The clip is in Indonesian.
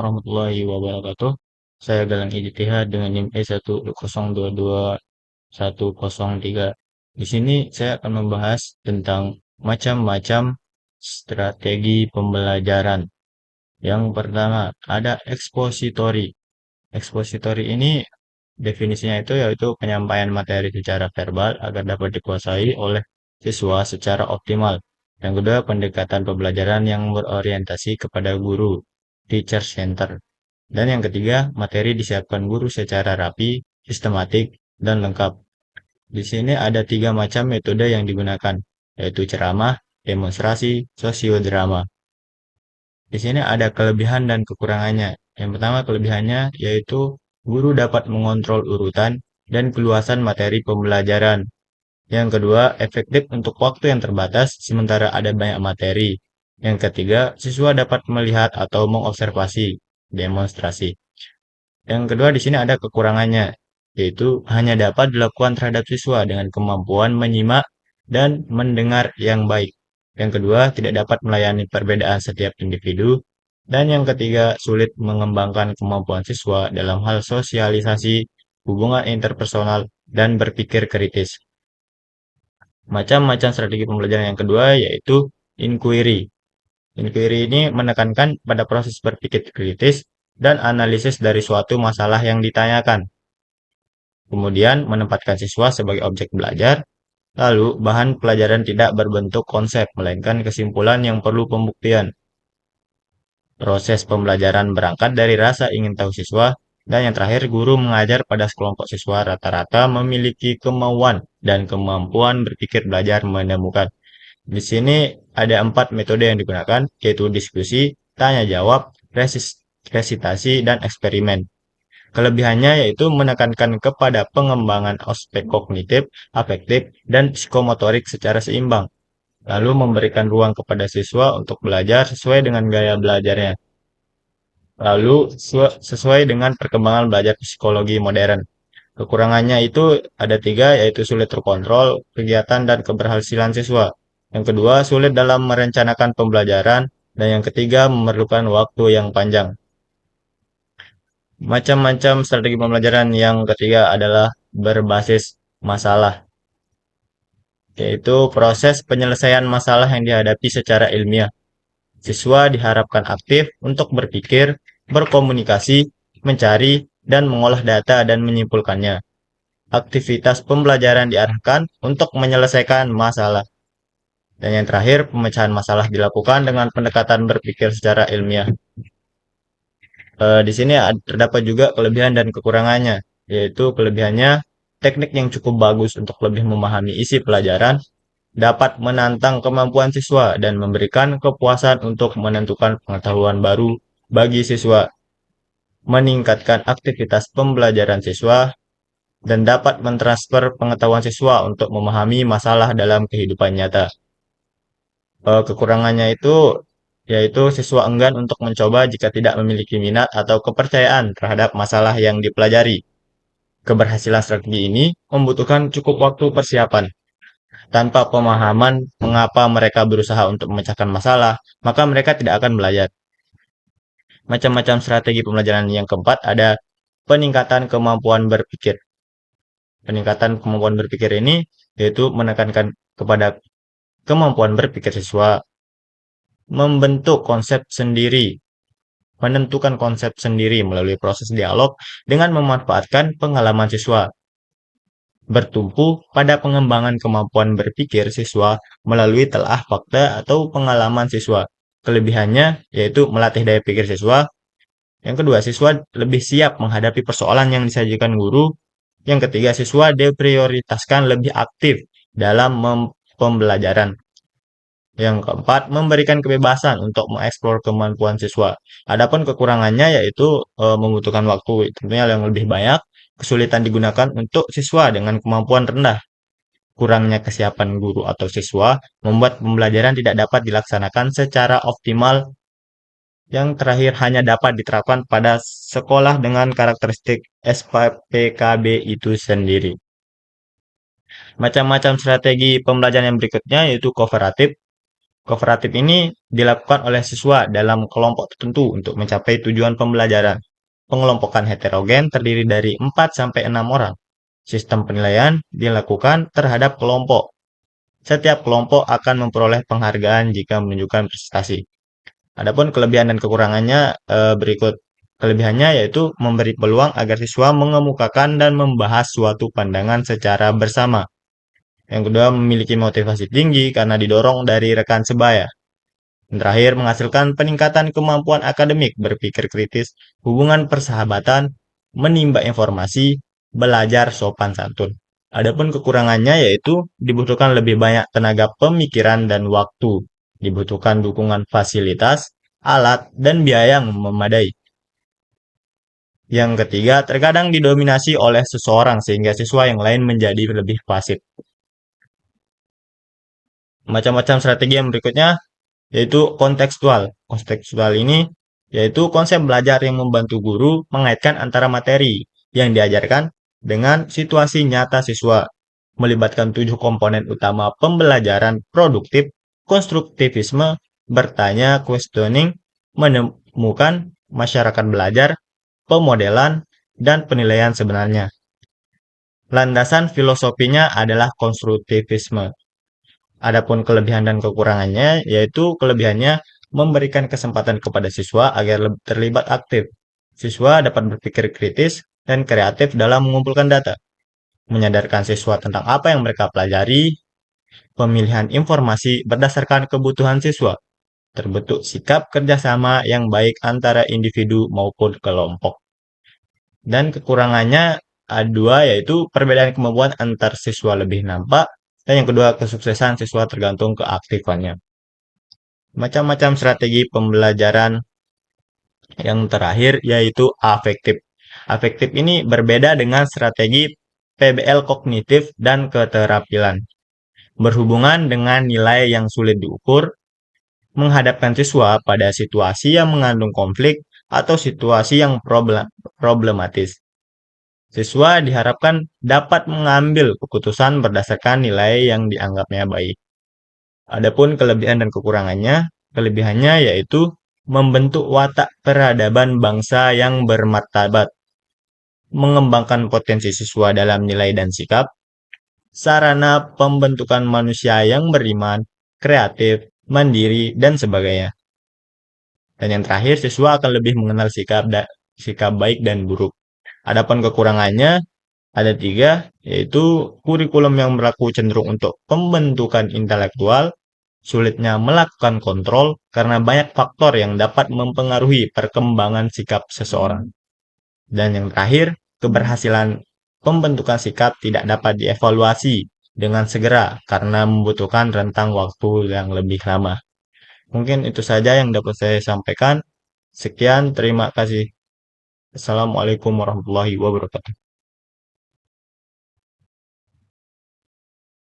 warahmatullahi wabarakatuh. Saya Galang Ijtihad dengan NIM E1022103. Di sini saya akan membahas tentang macam-macam strategi pembelajaran. Yang pertama, ada ekspositori. Ekspositori ini definisinya itu yaitu penyampaian materi secara verbal agar dapat dikuasai oleh siswa secara optimal. Yang kedua, pendekatan pembelajaran yang berorientasi kepada guru, teacher center. Dan yang ketiga, materi disiapkan guru secara rapi, sistematik, dan lengkap. Di sini ada tiga macam metode yang digunakan, yaitu ceramah, demonstrasi, sosiodrama. Di sini ada kelebihan dan kekurangannya. Yang pertama kelebihannya yaitu guru dapat mengontrol urutan dan keluasan materi pembelajaran. Yang kedua, efektif untuk waktu yang terbatas sementara ada banyak materi. Yang ketiga, siswa dapat melihat atau mengobservasi demonstrasi. Yang kedua, di sini ada kekurangannya, yaitu hanya dapat dilakukan terhadap siswa dengan kemampuan menyimak dan mendengar yang baik. Yang kedua, tidak dapat melayani perbedaan setiap individu. Dan yang ketiga, sulit mengembangkan kemampuan siswa dalam hal sosialisasi, hubungan interpersonal, dan berpikir kritis. Macam-macam strategi pembelajaran yang kedua yaitu inquiry. Inquiry ini menekankan pada proses berpikir kritis dan analisis dari suatu masalah yang ditanyakan. Kemudian menempatkan siswa sebagai objek belajar. Lalu bahan pelajaran tidak berbentuk konsep, melainkan kesimpulan yang perlu pembuktian. Proses pembelajaran berangkat dari rasa ingin tahu siswa, dan yang terakhir guru mengajar pada sekelompok siswa rata-rata memiliki kemauan dan kemampuan berpikir belajar menemukan. Di sini ada 4 metode yang digunakan, yaitu diskusi, tanya jawab, resitasi, dan eksperimen. Kelebihannya yaitu menekankan kepada pengembangan aspek kognitif, afektif, dan psikomotorik secara seimbang, lalu memberikan ruang kepada siswa untuk belajar sesuai dengan gaya belajarnya, lalu sesuai dengan perkembangan belajar psikologi modern. Kekurangannya itu ada tiga, yaitu sulit terkontrol kegiatan dan keberhasilan siswa. Yang kedua, sulit dalam merencanakan pembelajaran. Dan yang ketiga, memerlukan waktu yang panjang. Macam-macam strategi pembelajaran yang ketiga adalah berbasis masalah, yaitu proses penyelesaian masalah yang dihadapi secara ilmiah. Siswa diharapkan aktif untuk berpikir, berkomunikasi, mencari, dan mengolah data dan menyimpulkannya. Aktivitas pembelajaran diarahkan untuk menyelesaikan masalah. Dan yang terakhir, pemecahan masalah dilakukan dengan pendekatan berpikir secara ilmiah. Di sini terdapat juga kelebihan dan kekurangannya, yaitu kelebihannya teknik yang cukup bagus untuk lebih memahami isi pelajaran, dapat menantang kemampuan siswa dan memberikan kepuasan untuk menentukan pengetahuan baru bagi siswa, meningkatkan aktivitas pembelajaran siswa, dan dapat mentransfer pengetahuan siswa untuk memahami masalah dalam kehidupan nyata. Kekurangannya itu yaitu siswa enggan untuk mencoba jika tidak memiliki minat atau kepercayaan terhadap masalah yang dipelajari. Keberhasilan strategi ini membutuhkan cukup waktu persiapan. Tanpa pemahaman mengapa mereka berusaha untuk memecahkan masalah, maka mereka tidak akan belajar. Macam-macam strategi pembelajaran yang keempat ada peningkatan kemampuan berpikir. Peningkatan kemampuan berpikir ini yaitu menekankan kepada kemampuan berpikir siswa, membentuk konsep sendiri, menentukan konsep sendiri melalui proses dialog dengan memanfaatkan pengalaman siswa, bertumpu pada pengembangan kemampuan berpikir siswa melalui telah fakta atau pengalaman siswa. Kelebihannya yaitu melatih daya pikir siswa. Yang kedua, siswa lebih siap menghadapi persoalan yang disajikan guru. Yang ketiga, siswa diprioritaskan lebih aktif dalam pembelajaran. Yang keempat, memberikan kebebasan untuk mengeksplor kemampuan siswa. Adapun kekurangannya yaitu membutuhkan waktu tentunya yang lebih banyak, kesulitan digunakan untuk siswa dengan kemampuan rendah, kurangnya kesiapan guru atau siswa membuat pembelajaran tidak dapat dilaksanakan secara optimal. Yang terakhir, hanya dapat diterapkan pada sekolah dengan karakteristik SPPKB itu sendiri. Macam-macam strategi pembelajaran yang berikutnya yaitu kooperatif. Kooperatif ini dilakukan oleh siswa dalam kelompok tertentu untuk mencapai tujuan pembelajaran. Pengelompokan heterogen terdiri dari 4 sampai 6 orang. Sistem penilaian dilakukan terhadap kelompok. Setiap kelompok akan memperoleh penghargaan jika menunjukkan prestasi. Adapun kelebihan dan kekurangannya berikut. Kelebihannya yaitu memberi peluang agar siswa mengemukakan dan membahas suatu pandangan secara bersama. Yang kedua, memiliki motivasi tinggi karena didorong dari rekan sebaya. Yang terakhir, menghasilkan peningkatan kemampuan akademik, berpikir kritis, hubungan persahabatan, menimba informasi, belajar sopan santun. Adapun kekurangannya yaitu dibutuhkan lebih banyak tenaga pemikiran dan waktu. Dibutuhkan dukungan fasilitas, alat, dan biaya yang memadai. Yang ketiga, terkadang didominasi oleh seseorang sehingga siswa yang lain menjadi lebih pasif. Macam-macam strategi yang berikutnya yaitu kontekstual. Kontekstual ini yaitu konsep belajar yang membantu guru mengaitkan antara materi yang diajarkan dengan situasi nyata siswa, melibatkan 7 komponen utama pembelajaran produktif, konstruktivisme, bertanya, questioning, menemukan, masyarakat belajar, pemodelan, dan penilaian sebenarnya. Landasan filosofinya adalah konstruktivisme. Adapun kelebihan dan kekurangannya, yaitu kelebihannya memberikan kesempatan kepada siswa agar terlibat aktif. Siswa dapat berpikir kritis dan kreatif dalam mengumpulkan data, menyadarkan siswa tentang apa yang mereka pelajari, pemilihan informasi berdasarkan kebutuhan siswa, terbentuk sikap kerjasama yang baik antara individu maupun kelompok. Dan kekurangannya ada dua, yaitu perbedaan kemampuan antar siswa lebih nampak, dan yang kedua kesuksesan siswa tergantung keaktifannya. Macam-macam strategi pembelajaran yang terakhir yaitu afektif. Afektif ini berbeda dengan strategi PBL kognitif dan keterampilan. Berhubungan dengan nilai yang sulit diukur, menghadapkan siswa pada situasi yang mengandung konflik atau situasi yang problematis. Siswa diharapkan dapat mengambil keputusan berdasarkan nilai yang dianggapnya baik. Adapun kelebihan dan kekurangannya, kelebihannya yaitu membentuk watak peradaban bangsa yang bermartabat, mengembangkan potensi siswa dalam nilai dan sikap, sarana pembentukan manusia yang beriman, kreatif, mandiri, dan sebagainya. Dan yang terakhir, siswa akan lebih mengenal sikap baik dan buruk. Adapun kekurangannya ada 3, yaitu kurikulum yang berlaku cenderung untuk pembentukan intelektual, sulitnya melakukan kontrol karena banyak faktor yang dapat mempengaruhi perkembangan sikap seseorang. Dan yang terakhir, keberhasilan pembentukan sikap tidak dapat dievaluasi dengan segera karena membutuhkan rentang waktu yang lebih lama. Mungkin itu saja yang dapat saya sampaikan. Sekian, terima kasih. Assalamualaikum warahmatullahi wabarakatuh.